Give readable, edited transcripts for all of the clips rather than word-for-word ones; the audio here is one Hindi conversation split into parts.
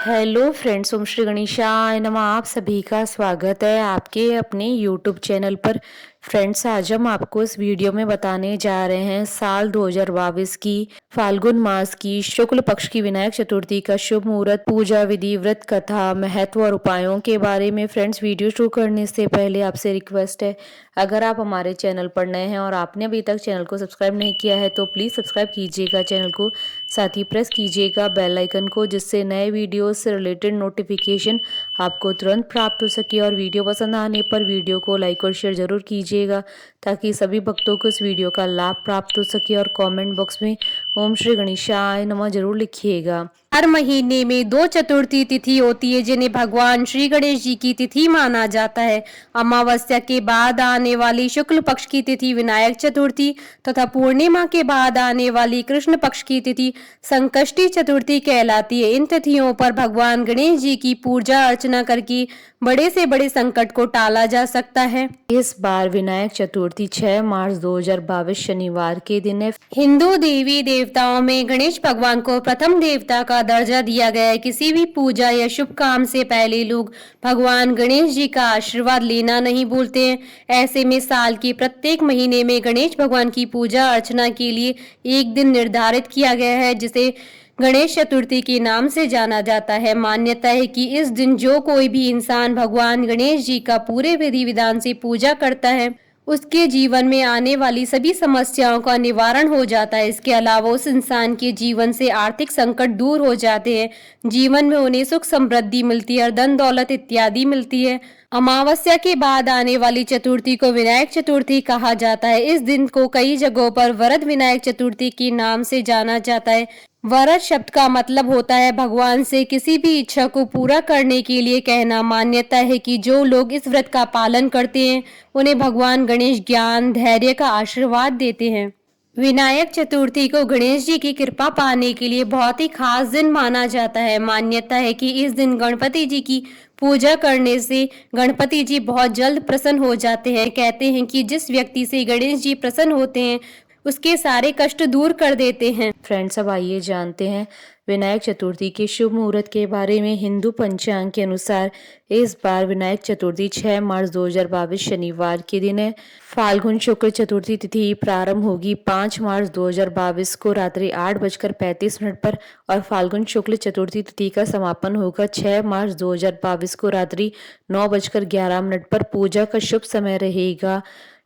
हेलो फ्रेंड्स, ओम श्री गणेशाय नमः। आप सभी का स्वागत है आपके अपने यूट्यूब चैनल पर। फ्रेंड्स, आज हम आपको इस वीडियो में बताने जा रहे हैं साल 2022 की फाल्गुन मास की शुक्ल पक्ष की विनायक चतुर्थी का शुभ मुहूर्त, पूजा विधि, व्रत कथा, महत्व और उपायों के बारे में। फ्रेंड्स, वीडियो शुरू करने से पहले आपसे रिक्वेस्ट है, अगर आप हमारे चैनल पर नए हैं और आपने अभी तक चैनल को सब्सक्राइब नहीं किया है तो प्लीज़ सब्सक्राइब कीजिएगा चैनल को, साथ ही प्रेस कीजिएगा बेल आइकन को, जिससे नए वीडियो से रिलेटेड नोटिफिकेशन आपको तुरंत प्राप्त हो सके। और वीडियो पसंद आने पर वीडियो को लाइक और शेयर जरूर कीजिएगा ताकि सभी भक्तों को इस वीडियो का लाभ प्राप्त हो सके। और कमेंट बॉक्स में ओम श्री गणेशाय नमः जरूर लिखिएगा। हर महीने में 2 चतुर्थी तिथि होती है जिन्हें भगवान श्री गणेश जी की तिथि माना जाता है। अमावस्या के बाद आने वाली शुक्ल पक्ष की तिथि विनायक चतुर्थी तथा पूर्णिमा के बाद आने वाली कृष्ण पक्ष की तिथि संकष्टी चतुर्थी कहलाती है। इन तिथियों पर भगवान गणेश जी की पूजा अर्चना करके बड़े से बड़े संकट को टाला जा सकता है। इस बार विनायक चतुर्थी 6 मार्च 2022 शनिवार के दिन है। हिंदू देवी देवताओं में गणेश भगवान को प्रथम देवता का दर्जा दिया गया है। किसी भी पूजा या शुभ काम से पहले लोग भगवान गणेश जी का आशीर्वाद लेना नहीं भूलते हैं। ऐसे में साल के प्रत्येक महीने में गणेश भगवान की पूजा अर्चना के लिए एक दिन निर्धारित किया गया है, जिसे गणेश चतुर्थी के नाम से जाना जाता है। मान्यता है कि इस दिन जो कोई भी इंसान भगवान गणेश जी का पूरे विधि विधान से पूजा करता है, उसके जीवन में आने वाली सभी समस्याओं का निवारण हो जाता है। इसके अलावा उस इंसान के जीवन से आर्थिक संकट दूर हो जाते हैं, जीवन में उन्हें सुख समृद्धि मिलती है और धन दौलत इत्यादि मिलती है। अमावस्या के बाद आने वाली चतुर्थी को विनायक चतुर्थी कहा जाता है। इस दिन को कई जगहों पर वरद विनायक चतुर्थी के नाम से जाना जाता है। वरद शब्द का मतलब होता है भगवान से किसी भी इच्छा को पूरा करने के लिए कहना। मान्यता है कि जो लोग इस व्रत का पालन करते हैं उन्हें भगवान गणेश ज्ञान धैर्य का आशीर्वाद देते हैं। विनायक चतुर्थी को गणेश जी की कृपा पाने के लिए बहुत ही खास दिन माना जाता है। मान्यता है कि इस दिन गणपति जी की पूजा करने से गणपति जी बहुत जल्द प्रसन्न हो जाते हैं। कहते हैं कि जिस व्यक्ति से गणेश जी प्रसन्न होते हैं उसके सारे कष्ट दूर कर देते हैं। फ्रेंड्स, अब आइए जानते हैं विनायक चतुर्थी के शुभ मुहूर्त के बारे में। हिंदू पंचांग के अनुसार इस बार विनायक चतुर्थी 6 मार्च 2022 शनिवार के दिन है। फाल्गुन शुक्ल चतुर्थी तिथि प्रारंभ होगी 5 मार्च 2022 को रात्रि 8:35 पर और फाल्गुन शुक्ल चतुर्थी तिथि का समापन होगा 6 मार्च 2022 को रात्रि 9:11 पर। पूजा का शुभ समय रहेगा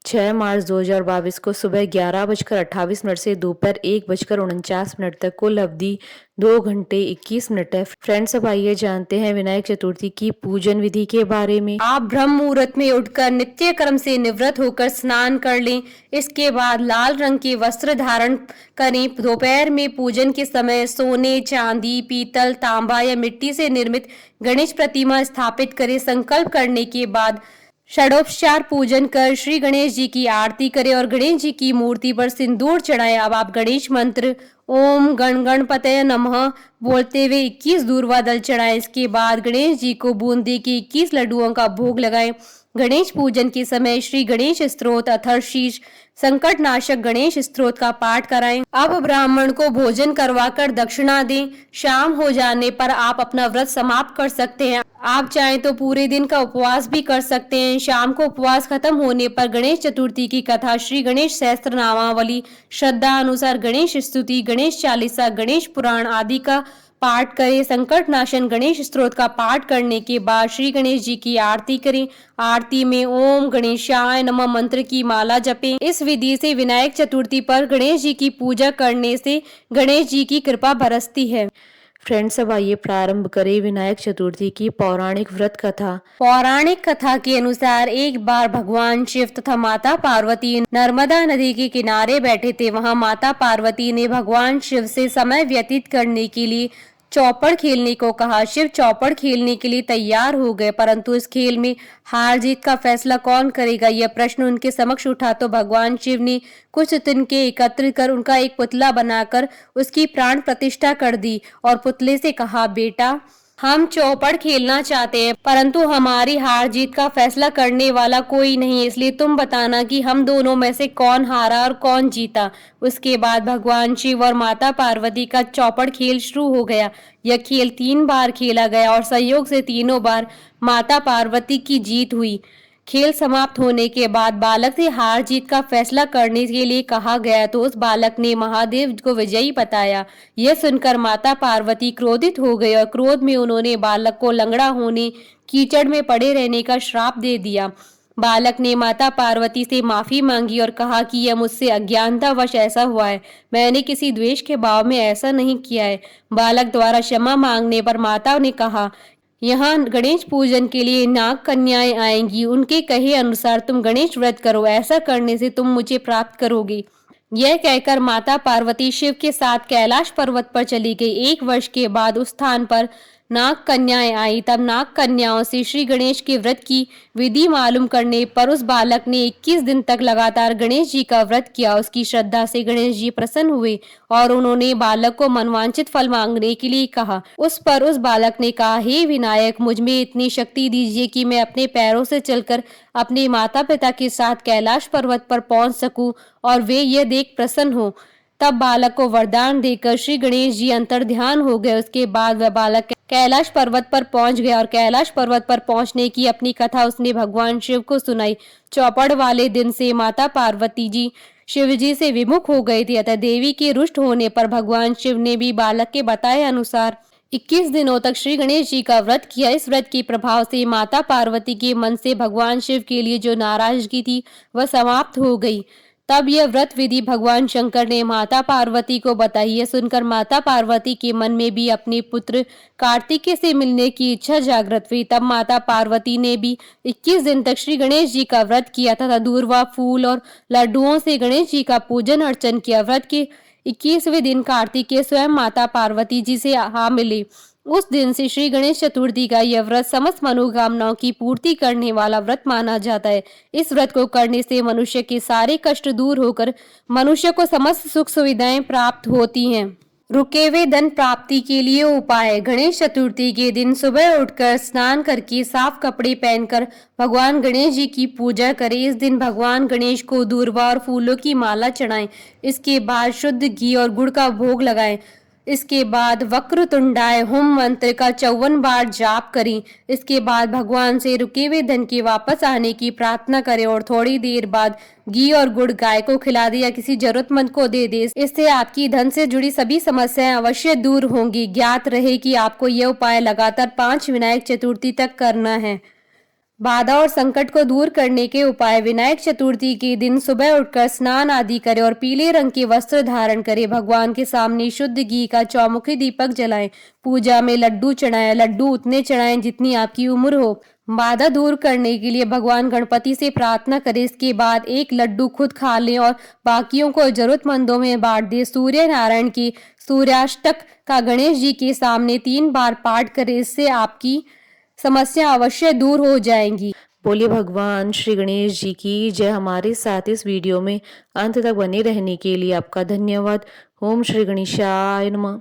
6 मार्च 2022 को सुबह 11:28 से दोपहर 1:49 तक। कुल अवधि 2 घंटे 21 मिनट है। फ्रेंड्स, अब आइए जानते हैं विनायक चतुर्थी की पूजन विधि के बारे में। आप ब्रह्म मुहूर्त में उठकर नित्य कर्म से निवृत्त होकर स्नान कर लें। इसके बाद लाल रंग के वस्त्र धारण करें। दोपहर में पूजन के समय सोने, चांदी, पीतल, तांबा या मिट्टी से निर्मित गणेश प्रतिमा स्थापित करें। संकल्प करने के बाद षडोपचार पूजन कर श्री गणेश जी की आरती करें और गणेश जी की मूर्ति पर सिंदूर चढ़ाएं। अब आप गणेश मंत्र ओम गण गणपतये नमः बोलते हुए 21 दूर्वा दल चढ़ाएं। इसके बाद गणेश जी को बूंदी के 21 लड्डुओं का भोग लगाएं। गणेश पूजन के समय श्री गणेश स्तोत्र अथर्वशीर्ष संकट नाशक गणेश स्तोत्र का पाठ कराएं। अब ब्राह्मण को भोजन करवाकर दक्षिणा दें। शाम हो जाने पर आप अपना व्रत समाप्त कर सकते हैं। आप चाहें तो पूरे दिन का उपवास भी कर सकते हैं। शाम को उपवास खत्म होने पर गणेश चतुर्थी की कथा, श्री गणेश सहस्त्र नामावली, श्रद्धा अनुसार गणेश स्तुति, गणेश चालीसा, गणेश पुराण आदि का पाठ करें। संकट नाशन गणेश स्तोत्र का पाठ करने के बाद श्री गणेश जी की आरती करें। आरती में ओम गणेशाय नमः मंत्र की माला जपें। इस विधि से विनायक चतुर्थी पर गणेश जी की पूजा करने से गणेश जी की कृपा बरसती है। फ्रेंड्स, अब आइए प्रारंभ करें विनायक चतुर्थी की पौराणिक व्रत कथा। पौराणिक कथा के अनुसार एक बार भगवान शिव तथा माता पार्वती नर्मदा नदी के किनारे बैठे थे। वहां माता पार्वती ने भगवान शिव से समय व्यतीत करने के लिए चौपड़ खेलने को कहा। शिव चौपड़ खेलने के लिए तैयार हो गए, परंतु इस खेल में हार जीत का फैसला कौन करेगा, यह प्रश्न उनके समक्ष उठा तो भगवान शिव ने कुछ तिनके एकत्रित कर उनका एक पुतला बनाकर उसकी प्राण प्रतिष्ठा कर दी और पुतले से कहा, बेटा हम चौपड़ खेलना चाहते हैं, परंतु हमारी हार जीत का फैसला करने वाला कोई नहीं, इसलिए तुम बताना कि हम दोनों में से कौन हारा और कौन जीता। उसके बाद भगवान शिव और माता पार्वती का चौपड़ खेल शुरू हो गया। यह खेल 3 बार खेला गया और संयोग से तीनों बार माता पार्वती की जीत हुई। खेल समाप्त होने के बाद बालक से हार जीत का फैसला करने के लिए कहा गया तो उस बालक ने महादेव को विजयी बताया। यह सुनकर माता पार्वती क्रोधित हो गई और क्रोध में उन्होंने बालक को लंगड़ा होने, कीचड़ में पड़े रहने का श्राप दे दिया। बालक ने माता पार्वती से माफी मांगी और कहा कि यह मुझसे अज्ञानतावश ऐसा हुआ है, मैंने किसी द्वेष के भाव में ऐसा नहीं किया है। बालक द्वारा क्षमा मांगने पर माता ने कहा, यहाँ गणेश पूजन के लिए नाग कन्याएं आएंगी, उनके कहे अनुसार तुम गणेश व्रत करो, ऐसा करने से तुम मुझे प्राप्त करोगे। यह कहकर माता पार्वती शिव के साथ कैलाश पर्वत पर चली गई। 1 वर्ष के बाद उस स्थान पर नाग कन्याएं आई। तब नाग कन्याओं से श्री गणेश के व्रत की विधि मालूम करने पर उस बालक ने 21 दिन तक लगातार गणेश जी का व्रत किया। उसकी श्रद्धा से गणेश जी प्रसन्न हुए और उन्होंने बालक को मनवांछित फल मांगने के लिए कहा। उस पर उस बालक ने कहा, हे विनायक, मुझ में इतनी शक्ति दीजिए कि मैं अपने पैरों से चलकर अपने माता पिता के साथ कैलाश पर्वत पर पहुंच सकूं और वे यह देख प्रसन्न हो। तब बालक को वरदान देकर श्री गणेश जी अंतर ध्यान हो गए। उसके बाद वह बालक कैलाश पर्वत पर पहुंच गया और कैलाश पर्वत पर पहुंचने की अपनी कथा उसने भगवान शिव को सुनाई। चौपड़ वाले दिन से माता पार्वती जी शिव जी से विमुख हो गई थी, अतः देवी के रुष्ट होने पर भगवान शिव ने भी बालक के बताए अनुसार 21 दिनों तक श्री गणेश जी का व्रत किया। इस व्रत के प्रभाव से माता पार्वती के मन से भगवान शिव के लिए जो नाराजगी थी वह समाप्त हो गई। तब यह व्रत विधि भगवान शंकर ने माता पार्वती को बताई। यह सुनकर माता पार्वती के मन में भी अपने पुत्र कार्तिकेय से मिलने की इच्छा जागृत हुई। तब माता पार्वती ने भी 21 दिन तक श्री गणेश जी का व्रत किया तथा दूर्वा, फूल और लड्डुओं से गणेश जी का पूजन अर्चन किया। व्रत के 21वें दिन कार्तिकेय स्वयं माता पार्वती जी से आ मिले। उस दिन से श्री गणेश चतुर्थी का यह व्रत समस्त मनोकामनाओं की पूर्ति करने वाला व्रत माना जाता है। इस व्रत को करने से मनुष्य के सारे कष्ट दूर होकर मनुष्य को समस्त सुख सुविधाएं प्राप्त होती हैं। रुके हुए धन प्राप्ति के लिए उपाय। गणेश चतुर्थी के दिन सुबह उठकर स्नान करके साफ कपड़े पहनकर भगवान गणेश जी की पूजा करें। इस दिन भगवान गणेश को दूर्वा और फूलों की माला चढ़ाएं। इसके बाद शुद्ध घी और गुड़ का भोग लगाएं। इसके बाद वक्रतुंडाय होम मंत्र का 54 बार जाप करें। इसके बाद भगवान से रुके हुए धन के वापस आने की प्रार्थना करें और थोड़ी देर बाद घी और गुड़ गाय को खिला दे या किसी जरूरतमंद को दे दे। इससे आपकी धन से जुड़ी सभी समस्याएं अवश्य दूर होंगी। ज्ञात रहे कि आपको यह उपाय लगातार 5 विनायक चतुर्थी तक करना है। बाधा और संकट को दूर करने के उपाय। विनायक चतुर्थी के दिन सुबह उठकर स्नान आदि करें और पीले रंग के वस्त्र धारण करें। भगवान के सामने शुद्ध घी का चौमुखी दीपक जलाएं। पूजा में लड्डू चढ़ाएं। लड्डू उतने चढ़ाएं जितनी आपकी उम्र हो। बाधा दूर करने के लिए भगवान गणपति से प्रार्थना करें। इसके बाद 1 लड्डू खुद खा लें और बाकियों को जरूरतमंदों में बांट दें। सूर्य नारायण की सूर्याष्टक का गणेश जी के सामने 3 बार पाठ करें। इससे आपकी समस्या अवश्य दूर हो जाएंगी। बोलिए भगवान श्री गणेश जी की जय। हमारे साथ इस वीडियो में अंत तक बने रहने के लिए आपका धन्यवाद। ओम श्री गणेशाय नमः।